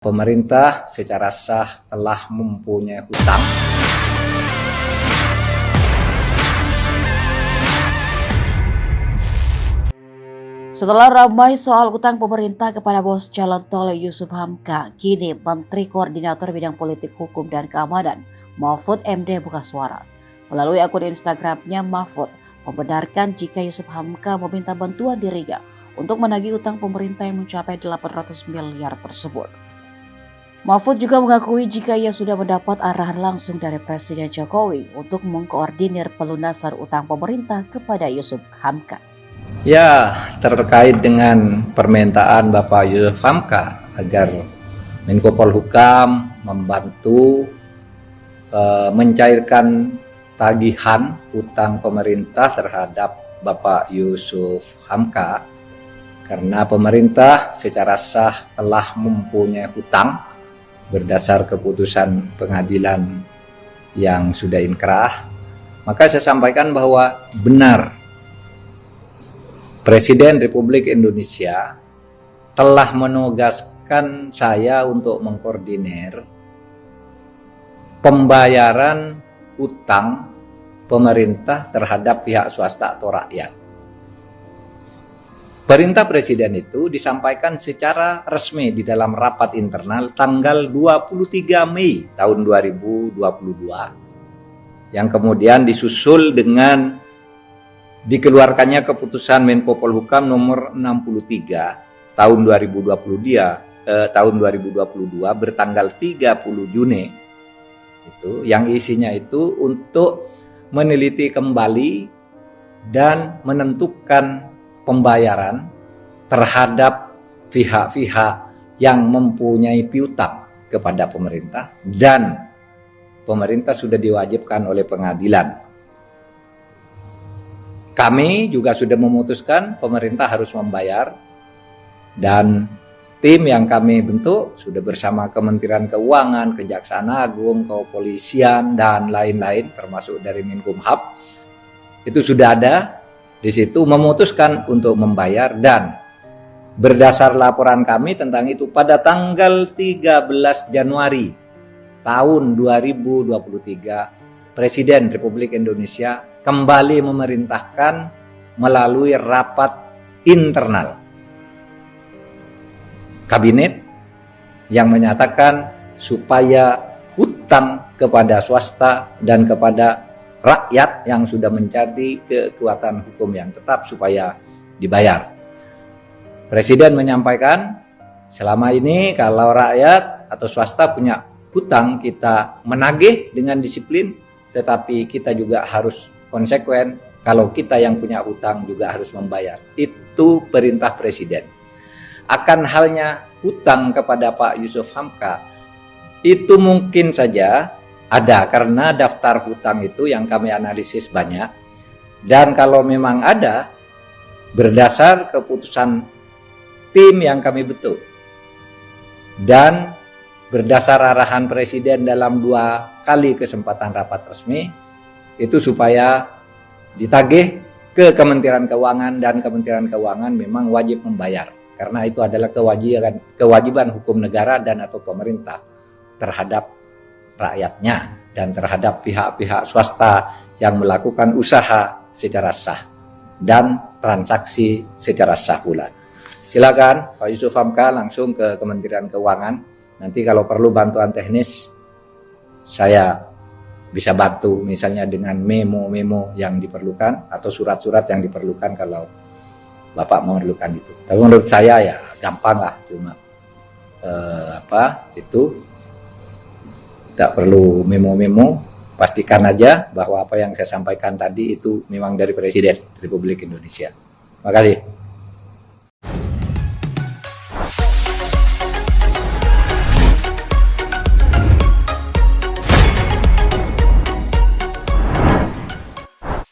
Pemerintah secara sah telah mempunyai hutang Setelah ramai soal utang pemerintah kepada bos jalan tol Yusuf Hamka, kini Menteri Koordinator Bidang Politik Hukum dan Keamanan Mahfud MD buka suara. Melalui akun Instagramnya, Mahfud membenarkan jika Yusuf Hamka meminta bantuan dirinya untuk menagih utang pemerintah yang mencapai 800 miliar tersebut. Mahfud juga mengakui jika ia sudah mendapat arahan langsung dari Presiden Jokowi untuk mengkoordinir pelunasan utang pemerintah kepada Yusuf Hamka. ya terkait dengan permintaan Bapak Yusuf Hamka agar Menko Polhukam membantu mencairkan tagihan utang pemerintah terhadap Bapak Yusuf Hamka karena pemerintah secara sah telah mempunyai hutang berdasar keputusan pengadilan yang sudah inkrah. Maka saya sampaikan bahwa benar Presiden Republik Indonesia telah menugaskan saya untuk mengkoordinir pembayaran hutang pemerintah terhadap pihak swasta atau rakyat. Perintah Presiden itu disampaikan secara resmi di dalam rapat internal tanggal 23 Mei tahun 2022 yang kemudian disusul dengan dikeluarkannya keputusan Menko Polhukam nomor 63 tahun 2022 bertanggal 30 Juni itu yang isinya itu untuk meneliti kembali dan menentukan pembayaran terhadap pihak-pihak yang mempunyai piutang kepada pemerintah dan pemerintah sudah diwajibkan oleh pengadilan. Kami juga sudah memutuskan pemerintah harus membayar dan tim yang kami bentuk sudah bersama Kementerian Keuangan, Kejaksaan Agung, Kepolisian dan lain-lain termasuk dari Menkumham itu sudah ada di situ memutuskan untuk membayar dan berdasar laporan kami tentang itu pada tanggal 13 Januari tahun 2023 Presiden Republik Indonesia kembali memerintahkan melalui rapat internal kabinet yang menyatakan supaya hutang kepada swasta dan kepada rakyat yang sudah mencari kekuatan hukum yang tetap supaya dibayar. Presiden menyampaikan selama ini kalau rakyat atau swasta punya hutang kita menagih dengan disiplin, tetapi kita juga harus konsekuen kalau kita yang punya hutang juga harus membayar. Itu perintah Presiden. Akan halnya hutang kepada Pak Yusuf Hamka itu mungkin saja ada karena daftar hutang itu yang kami analisis banyak dan kalau memang ada berdasar keputusan tim yang kami bentuk dan berdasar arahan Presiden dalam 2 kali kesempatan rapat resmi itu supaya ditagih ke Kementerian Keuangan dan Kementerian Keuangan memang wajib membayar karena itu adalah kewajiban hukum negara dan atau pemerintah terhadap rakyatnya dan terhadap pihak-pihak swasta yang melakukan usaha secara sah dan transaksi secara sah pula. Silakan Pak Yusuf Hamka langsung ke Kementerian Keuangan. Nanti kalau perlu bantuan teknis saya bisa bantu misalnya dengan memo-memo yang diperlukan atau surat-surat yang diperlukan kalau Bapak memerlukan itu. Tapi menurut saya ya gampang lah cuma tidak perlu memo-memo, pastikan aja bahwa apa yang saya sampaikan tadi itu memang dari Presiden Republik Indonesia. Terima kasih.